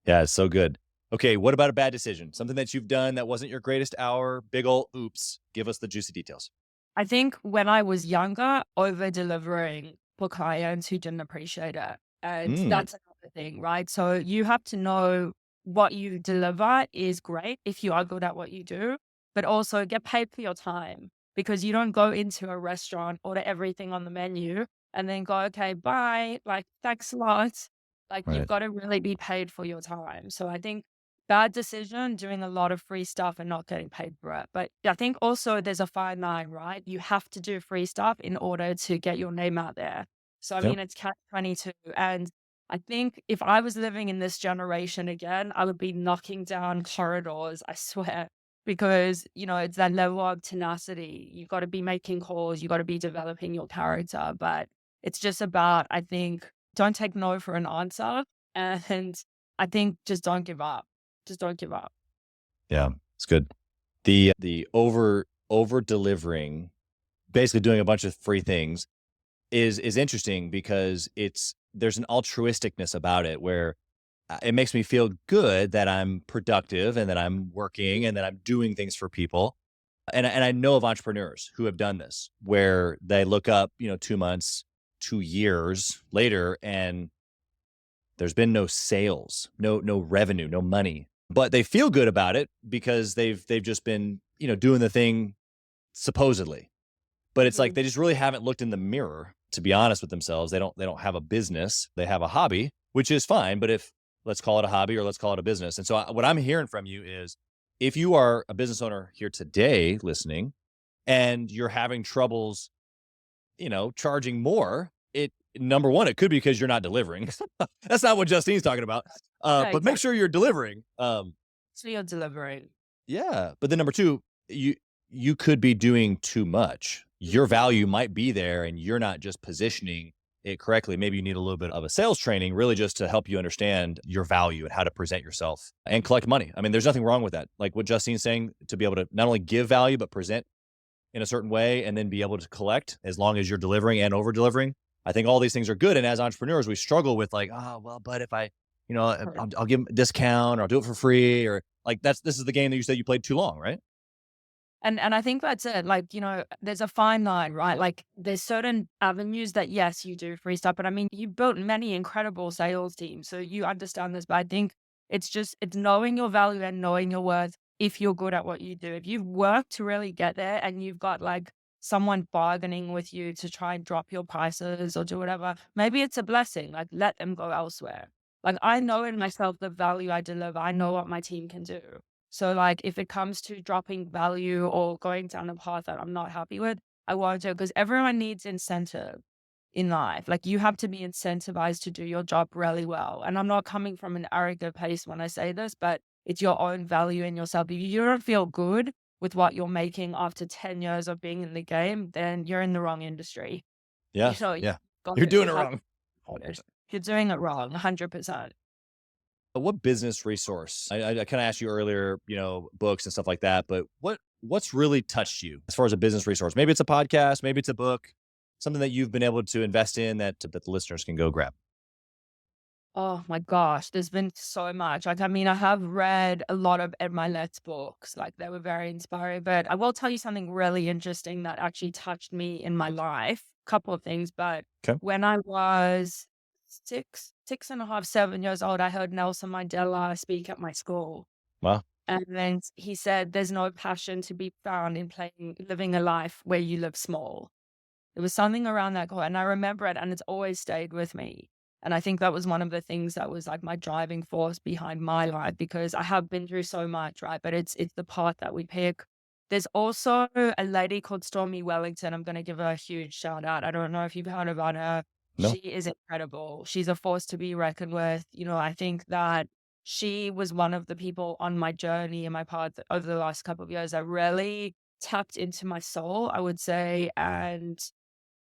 Speaker 1: Yeah, it's so good. Okay, what about a bad decision? Something that you've done that wasn't your greatest hour, big ol' oops. Give us the juicy details.
Speaker 2: I think when I was younger, over delivering for clients who didn't appreciate it. And
Speaker 1: Mm,
Speaker 2: that's another thing, right? So you have to know what you deliver is great if you are good at what you do, but also get paid for your time because you don't go into a restaurant, order everything on the menu, and then go, okay, bye. Like, thanks a lot. Like, you've
Speaker 1: right.
Speaker 2: got to really be paid for your time. So I think bad decision, doing a lot of free stuff and not getting paid for it. But I think also there's a fine line, right? You have to do free stuff in order to get your name out there. So, I
Speaker 1: Yep.
Speaker 2: mean, it's catch 22. And I think if I was living in this generation again, I would be knocking down corridors, I swear, because, it's that level of tenacity. You got to be making calls, you got to be developing your character. But it's just about, I think, don't take no for an answer. And I think just don't give up. Just don't give up.
Speaker 1: Yeah, it's good. The over delivering, basically doing a bunch of free things is interesting because there's an altruisticness about it where it makes me feel good that I'm productive and that I'm working and that I'm doing things for people. And I know of entrepreneurs who have done this where they look up, 2 months, 2 years later, and there's been no sales, no revenue, no money. But they feel good about it because they've just been, doing the thing supposedly. But it's like
Speaker 2: Mhm.
Speaker 1: they just really haven't looked in the mirror to be honest with themselves. They don't have a business. They have a hobby, which is fine, but if let's call it a hobby or let's call it a business. And so what I'm hearing from you is if you are a business owner here today listening and you're having troubles, charging more, it number one, it could be because you're not delivering. That's not what Justine's talking about.
Speaker 2: Yeah,
Speaker 1: But make
Speaker 2: exactly.
Speaker 1: sure you're delivering.
Speaker 2: So you're delivering.
Speaker 1: Yeah, but then number 2, you could be doing too much. Your value might be there and you're not just positioning it correctly. Maybe you need a little bit of a sales training really just to help you understand your value and how to present yourself and collect money. I mean, there's nothing wrong with that. Like what Justine's saying, to be able to not only give value but present in a certain way and then be able to collect as long as you're delivering and over delivering. I think all these things are good. And as entrepreneurs, we struggle with like, oh, well, but if I, I'll give them a discount or I'll do it for free or like this is the game that you said you played too long, right?
Speaker 2: And I think that's it. Like, there's a fine line, right? Like there's certain avenues that yes, you do free stuff, but I mean, you built many incredible sales teams, so you understand this. But I think it's knowing your value and knowing your worth if you're good at what you do. If you've worked to really get there and you've got like someone bargaining with you to try and drop your prices or do whatever, maybe it's a blessing. Like let them go elsewhere. Like I know in myself the value I deliver. I know what my team can do. So, like, if it comes to dropping value or going down a path that I'm not happy with, I won't do it because everyone needs incentive in life. Like, you have to be incentivized to do your job really well. And I'm not coming from an arrogant place when I say this, but it's your own value in yourself. If you don't feel good with what you're making after 10 years of being in the game, then you're in the wrong industry.
Speaker 1: Yeah,
Speaker 2: You
Speaker 1: yeah.
Speaker 2: got
Speaker 1: You're
Speaker 2: to
Speaker 1: doing it
Speaker 2: have
Speaker 1: wrong.
Speaker 2: you're doing it wrong, 100%.
Speaker 1: What business resource? I kind of asked you earlier, books and stuff like that, but what's really touched you as far as a business resource? Maybe it's a podcast, maybe it's a book, something that you've been able to invest in that the listeners can go grab.
Speaker 2: Oh my gosh, there's been so much. Like, I mean, I have read a lot of Ed Milet's books, like they were very inspiring. But I will tell you something really interesting that actually touched me in my life. Couple of things, but
Speaker 1: Okay.
Speaker 2: when I was 6.5, 7 years old, I heard Nelson Mandela speak at my school.
Speaker 1: Wow.
Speaker 2: And then he said, there's no passion to be found in living a life where you live small. It was something around that quote, and I remember it, and it's always stayed with me. And I think that was one of the things that was like my driving force behind my life because I have been through so much, right? But it's the path that we pick. There's also a lady called Stormy Wellington. I'm going to give her a huge shout out. I don't know if you've heard about her. She
Speaker 1: No.
Speaker 2: is incredible. She's a force to be reckoned with. I think that she was one of the people on my journey and my path over the last couple of years that really tapped into my soul, I would say, and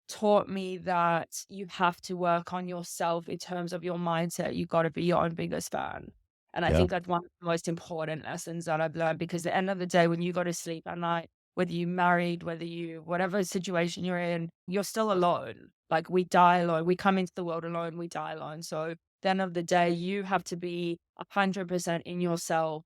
Speaker 2: taught me that you have to work on yourself in terms of your mindset. You got to be your own biggest fan. And I
Speaker 1: Yeah.
Speaker 2: think that's one of the most important lessons that I've learned because at the end of the day, when you go to sleep at night, whether you married, whatever situation you're in, you're still alone. Like we die alone. We come into the world alone, we die alone. So at the end of the day, you have to be 100% in yourself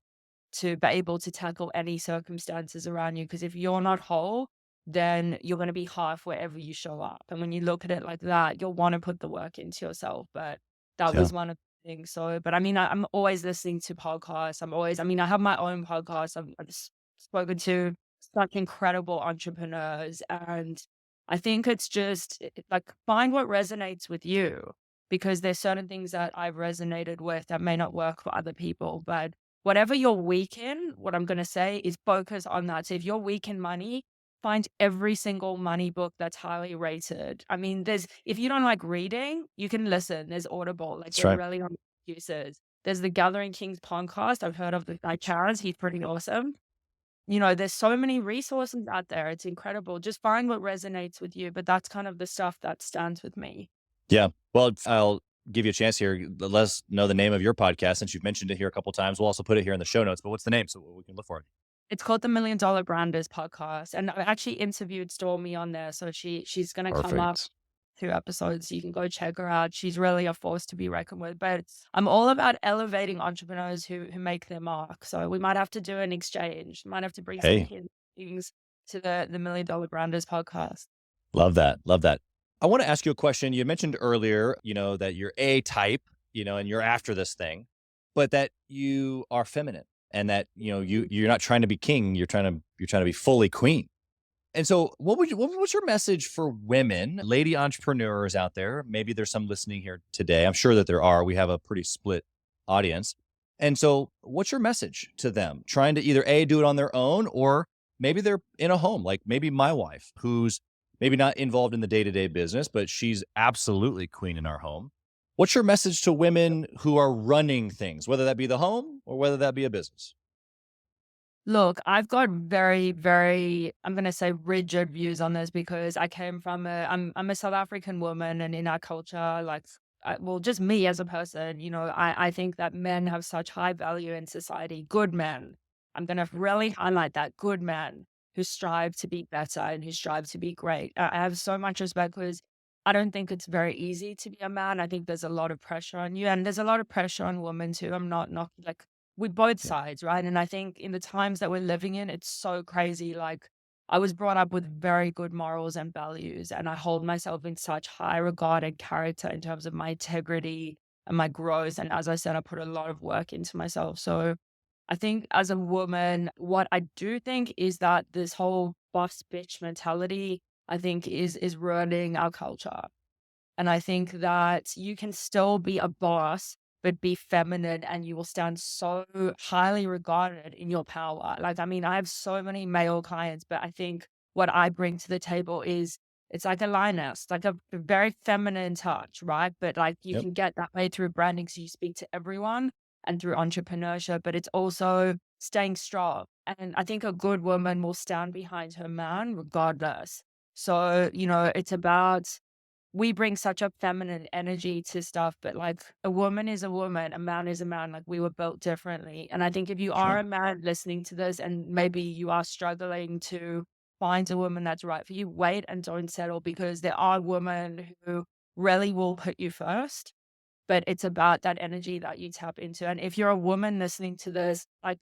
Speaker 2: to be able to tackle any circumstances around you. Because if you're not whole, then you're going to be half wherever you show up. And when you look at it like that, you'll want to put the work into yourself. But that
Speaker 1: Yeah.
Speaker 2: was one of the things. So, but I mean, I'm always listening to podcasts. I mean, I have my own podcast. I've spoken to such incredible entrepreneurs. And I think it's just like find what resonates with you because there's certain things that I've resonated with that may not work for other people. But whatever you're weak in, what I'm going to say is focus on that. So if you're weak in money, find every single money book that's highly rated. I mean, if you don't like reading, you can listen. There's Audible, like
Speaker 1: That's
Speaker 2: they're
Speaker 1: right.
Speaker 2: really on uses. There's the Gathering Kings podcast. I've heard of the guy Chaz. He's pretty awesome. There's so many resources out there. It's incredible. Just find what resonates with you. But that's kind of the stuff that stands with me.
Speaker 1: Yeah. Well, I'll give you a chance here. Let us know the name of your podcast since you've mentioned it here a couple times. We'll also put it here in the show notes. But what's the name so we can look for it?
Speaker 2: It's called the $1 Million Branders podcast. And I actually interviewed Stormy on there. So she's gonna come up
Speaker 1: Perfect.
Speaker 2: 2 episodes. You can go check her out. She's really a force to be reckoned with. But I'm all about elevating entrepreneurs who make their mark. So we might have to do an exchange. Might have to bring some
Speaker 1: Hey,
Speaker 2: hidden things to the $1 Million Branders podcast.
Speaker 1: love that. Love that. I want to ask you a question. You mentioned earlier, that you're A type, and you're after this thing, but that you are feminine and that, you're not trying to be king. You're trying to be fully queen. And so what's your message for women, lady entrepreneurs out there? Maybe there's some listening here today. I'm sure that there are. We have a pretty split audience. And so what's your message to them? Trying to either A, do it on their own, or maybe they're in a home, like maybe my wife, who's maybe not involved in the day-to-day business, but she's absolutely queen in our home. What's your message to women who are running things, whether that be the home or whether that be a business?
Speaker 2: Look, I've got very, very, I'm gonna say rigid views on this because I came from I'm a South African woman, and in our culture, like, well, just me as a person, I think that men have such high value in society. Good men. I'm gonna really highlight that. Good men who strive to be better and who strive to be great. I have so much respect because I don't think it's very easy to be a man. I think there's a lot of pressure on you, and there's a lot of pressure on women too. I'm not like with both
Speaker 1: Yeah.
Speaker 2: sides, right? And I think in the times that we're living in, it's so crazy. Like, I was brought up with very good morals and values, and I hold myself in such high regard and character in terms of my integrity and my growth. And as I said, I put a lot of work into myself. So I think as a woman, what I do think is that this whole boss bitch mentality, I think is ruining our culture. And I think that you can still be a boss, but be feminine, and you will stand so highly regarded in your power. Like, I mean, I have so many male clients, but I think what I bring to the table is it's like a lioness, like a very feminine touch, right? But like you
Speaker 1: Yep.
Speaker 2: can get that way through branding. So you speak to everyone and through entrepreneurship, but it's also staying strong. And I think a good woman will stand behind her man regardless. So, it's about we bring such a feminine energy to stuff, but like a woman is a woman, a man is a man. Like we were built differently. And I think if you are
Speaker 1: Sure.
Speaker 2: a man listening to this and maybe you are struggling to find a woman that's right for you, wait and don't settle because there are women who really will put you first. But it's about that energy that you tap into. And if you're a woman listening to this, like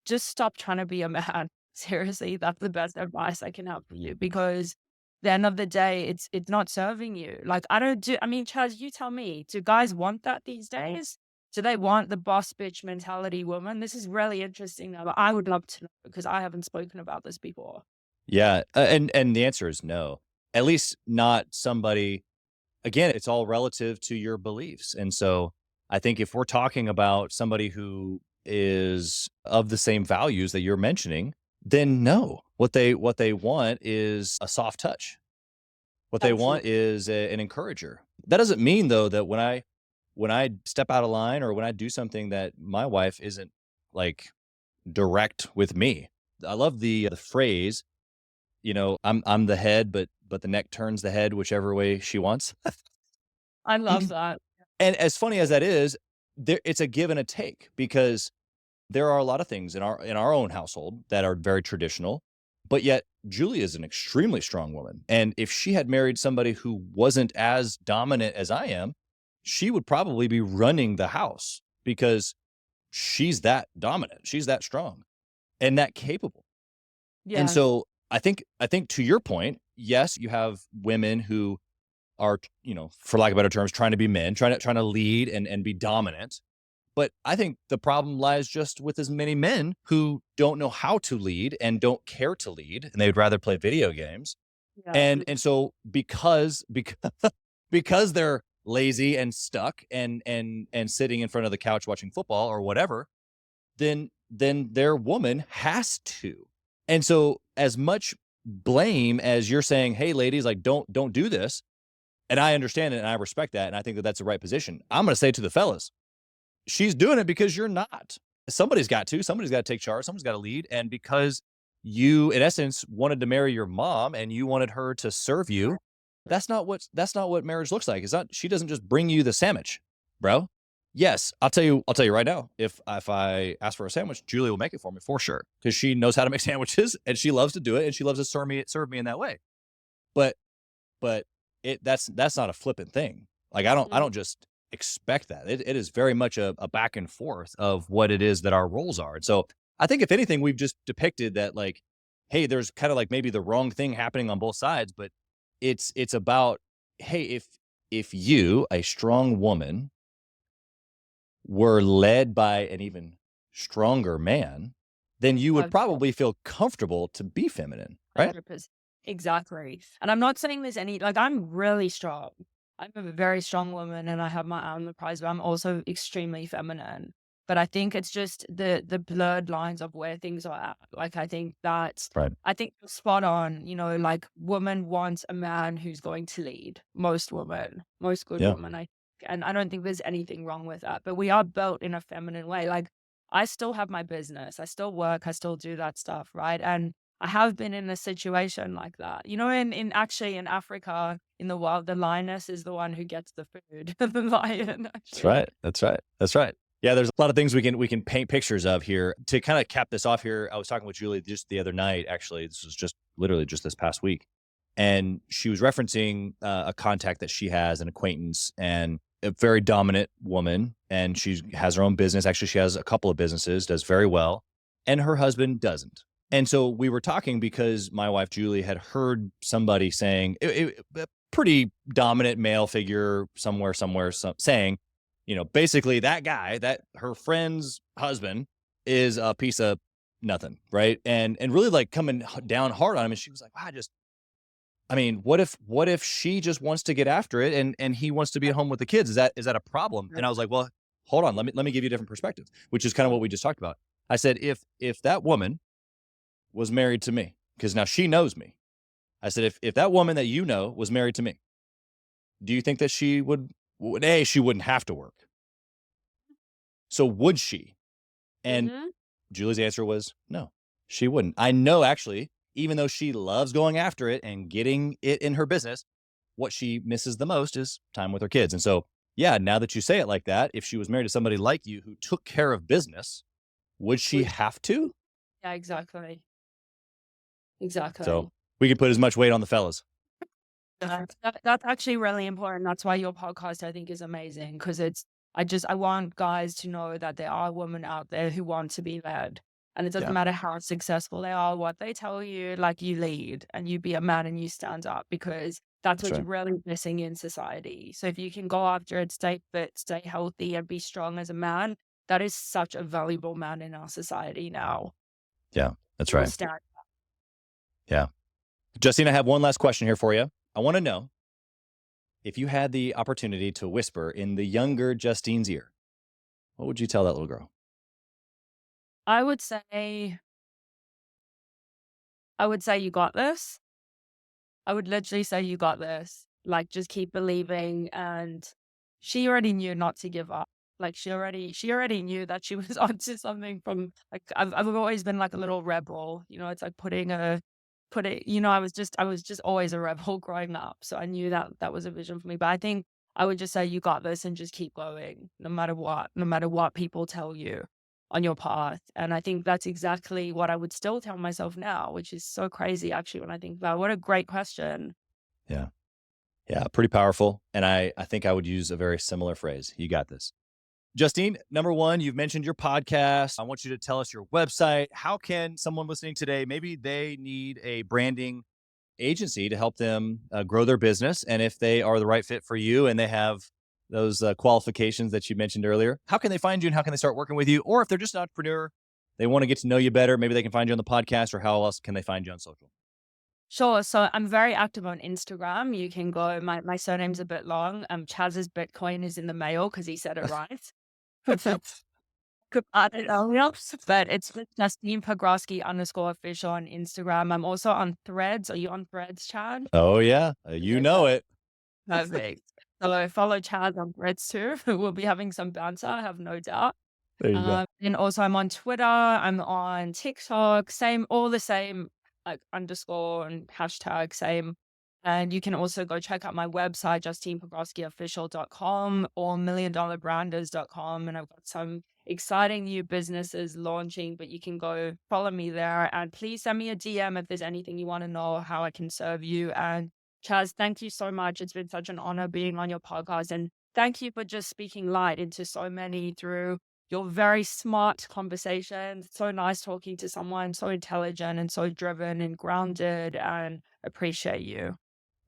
Speaker 2: just stop trying to be a man. Seriously, that's the best advice I can have for you because the end of the day, it's not serving you. Like I mean, Chaz, you tell me, do guys want that these days? Do they want the boss bitch mentality woman? This is really interesting though, but I would love to know because I haven't spoken about this before.
Speaker 1: Yeah. And the answer is no. At least not somebody. Again, it's all relative to your beliefs. And so I think if we're talking about somebody who is of the same values that you're mentioning, then no. What they want is a soft touch. What they want
Speaker 2: Absolutely.
Speaker 1: is an encourager. That doesn't mean though that when I step out of line or when I do something that my wife isn't like direct with me. I love the phrase, I'm the head, but the neck turns the head whichever way she wants.
Speaker 2: I love that.
Speaker 1: And as funny as that is, it's a give and a take because there are a lot of things in our own household that are very traditional, but yet Julie is an extremely strong woman. And if she had married somebody who wasn't as dominant as I am, she would probably be running the house because she's that dominant. She's that strong and that capable. And
Speaker 2: Yeah.
Speaker 1: so I think to your point, yes, you have women who are, for lack of better terms, trying to be men, trying to lead and be dominant. But I think the problem lies just with as many men who don't know how to lead and don't care to lead, and they'd rather play video games.
Speaker 2: Yeah.
Speaker 1: And so because they're lazy and stuck and sitting in front of the couch watching football or whatever, then their woman has to. And so as much blame as you're saying, "Hey, ladies, like, don't do this." And I understand it and I respect that. And I think that that's the right position. I'm going to say to the fellas, she's doing it because you're not. Somebody's got to. Somebody's got to take charge. Someone's got to lead. And because you, in essence, wanted to marry your mom and you wanted her to serve you, that's not what marriage looks like. It's not. She doesn't just bring you the sandwich, bro. Yes, I'll tell you right now. If I ask for a sandwich, Julie will make it for me for sure because she knows how to make sandwiches and she loves to do it and she loves to serve me in that way. But but that's not a flippant thing. Like, I don't just expect that. It is very much a back and forth of what it is that our roles are. And so I think if anything, we've just depicted that, like, hey, there's kind of like maybe the wrong thing happening on both sides, but it's about, hey, if you, a strong woman, were led by an even stronger man, then you would
Speaker 2: I've
Speaker 1: probably feel comfortable to be feminine, right?
Speaker 2: 100%. Exactly. And I'm not saying there's any, like, I'm really strong. I'm a very strong woman and I have my arm on the prize, but I'm also extremely feminine. But I think it's just the blurred lines of where things are at. Like,
Speaker 1: Right.
Speaker 2: I think you're spot on, like, women want a man who's going to lead. Most women, most good
Speaker 1: Yeah.
Speaker 2: women, and I don't think there's anything wrong with that. But we are built in a feminine way. Like, I still have my business, I still work, I still do that stuff, right? And I have been in a situation like that. In actually in Africa, in the wild, the lioness is the one who gets the food. The lion,
Speaker 1: That's
Speaker 2: actually.
Speaker 1: right. That's right. That's right. Yeah, there's a lot of things we can paint pictures of here. To kind of cap this off here, I was talking with Julie just the other night, actually. This was just literally just this past week. And she was referencing a contact that she has, an acquaintance, and a very dominant woman. And she has her own business. Actually, she has a couple of businesses, does very well. And her husband doesn't. And so we were talking because my wife, Julie, had heard somebody saying, a pretty dominant male figure somewhere, saying, basically that guy, that her friend's husband is a piece of nothing, right? And really like coming down hard on him. And she was like, wow, I mean, what if she just wants to get after it and he wants to be at home with the kids? Is that a problem? And I was like, well, hold on, let me give you a different perspective, which is kind of what we just talked about. I said, if that woman was married to me, because now she knows me. I said, if that woman that you know was married to me, do you think that she wouldn't have to work? So would she? And
Speaker 2: Mhm.
Speaker 1: Julie's answer was no, she wouldn't. I know, actually, even though she loves going after it and getting it in her business, what she misses the most is time with her kids. And so, yeah, now that you say it like that, if she was married to somebody like you who took care of business, would she
Speaker 2: Which
Speaker 1: have to?
Speaker 2: Yeah, exactly.
Speaker 1: So
Speaker 2: Exactly.
Speaker 1: we could put as much weight on the fellas.
Speaker 2: That's actually really important. That's why your podcast, I think, is amazing because I want guys to know that there are women out there who want to be led. And it doesn't
Speaker 1: Yeah,
Speaker 2: matter how successful they are, what they tell you, like, you lead and you be a man and you stand up because that's
Speaker 1: that's
Speaker 2: what's
Speaker 1: right.
Speaker 2: really missing in society. So if you can go after it, stay fit, stay healthy, and be strong as a man, that is such a valuable man in our society now.
Speaker 1: Yeah, that's
Speaker 2: Will
Speaker 1: right.
Speaker 2: stand.
Speaker 1: Yeah. Justine, I have one last question here for you. I want to know, if you had the opportunity to whisper in the younger Justine's ear, what would you tell that little girl?
Speaker 2: I would say, you got this. I would literally say, "You got this." Like, just keep believing, and she already knew not to give up. Like, she already knew that she was onto something from, like, I've always been like a little rebel, it's like put it I was just always a rebel growing up, so I knew that that was a vision for me, but I think I would just say, "You got this," and just keep going no matter what people tell you on your path. And I think that's exactly what I would still tell myself now, which is so crazy actually when I think about it. What a great question.
Speaker 1: Yeah. Yeah. Pretty powerful. And I think I would use a very similar phrase. You got this. Justine, number one, you've mentioned your podcast. I want you to tell us your website. How can someone listening today, maybe they need a branding agency to help them grow their business? And if they are the right fit for you and they have those qualifications that you mentioned earlier, how can they find you and how can they start working with you? Or if they're just an entrepreneur, they want to get to know you better, maybe they can find you on the podcast, or how else can they find you on social?
Speaker 2: Sure. So I'm very active on Instagram. You can go, my surname's a bit long. Chaz's Bitcoin is in the mail because he said it right. about it earlier, but it's with Justine Pogroske _official on Instagram. I'm also on Threads. Are you on Threads, Chad?
Speaker 1: Oh, yeah. You
Speaker 2: Okay,
Speaker 1: know it.
Speaker 2: perfect. So follow Chad on Threads too. We'll be having some banter, I have no doubt.
Speaker 1: There you go.
Speaker 2: And also I'm on Twitter, I'm on TikTok, same, all the same, like underscore and hashtag same. And you can also go check out my website, JustinePogroskeOfficial.com or milliondollarbranders.com. And I've got some exciting new businesses launching, but you can go follow me there. And please send me a DM if there's anything you want to know, how I can serve you. And Chaz, thank you so much. It's been such an honor being on your podcast. And thank you for just speaking light into so many through your very smart conversations. It's so nice talking to someone so intelligent and so driven and grounded, and appreciate you.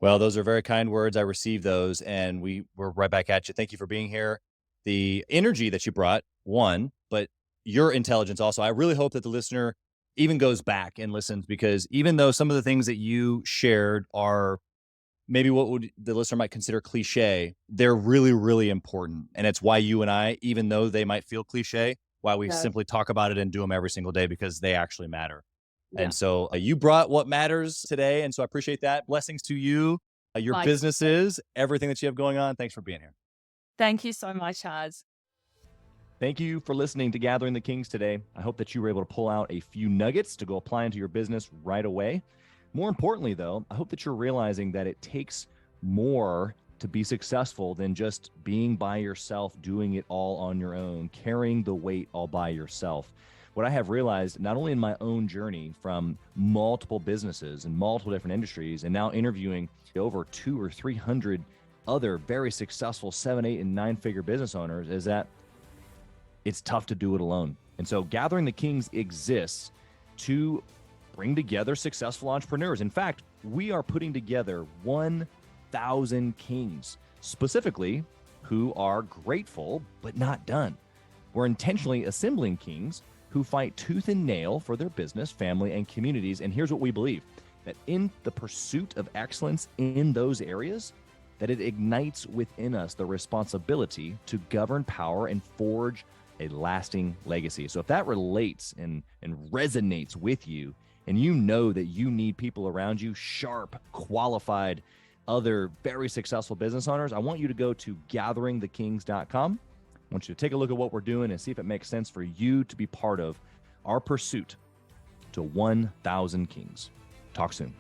Speaker 1: Well, those are very kind words. I received those, and we're right back at you. Thank you for being here. The energy that you brought, one, but your intelligence also. I really hope that the listener even goes back and listens, because even though some of the things that you shared are maybe what would the listener might consider cliche, they're really, really important. And it's why you and I, even though they might feel cliche, why we
Speaker 2: Yeah.
Speaker 1: simply talk about it and do them every single day, because they actually matter.
Speaker 2: Yeah.
Speaker 1: And so you brought what matters today. And so I appreciate that. Blessings to you, your
Speaker 2: Like,
Speaker 1: businesses, everything that you have going on. Thanks for being here.
Speaker 2: thank you so much, Chaz.
Speaker 3: Thank you for listening to Gathering the Kings today. I hope that you were able to pull out a few nuggets to go apply into your business right away. More importantly, though, I hope that you're realizing that it takes more to be successful than just being by yourself, doing it all on your own, carrying the weight all by yourself. What I have realized, not only in my own journey from multiple businesses and multiple different industries, and now interviewing over 200 or 300 other very successful 7, 8, and 9-figure business owners, is that it's tough to do it alone. And so Gathering the Kings exists to bring together successful entrepreneurs. In fact, we are putting together 1,000 kings, specifically who are grateful but not done. We're intentionally assembling kings who fight tooth and nail for their business, family, and communities. And here's what we believe, that in the pursuit of excellence in those areas, that it ignites within us the responsibility to govern power and forge a lasting legacy. So if that relates and resonates with you, and you know that you need people around you, sharp, qualified, other very successful business owners, I want you to go to gatheringthekings.com. I want you to take a look at what we're doing and see if it makes sense for you to be part of our pursuit to 1,000 kings. Talk soon.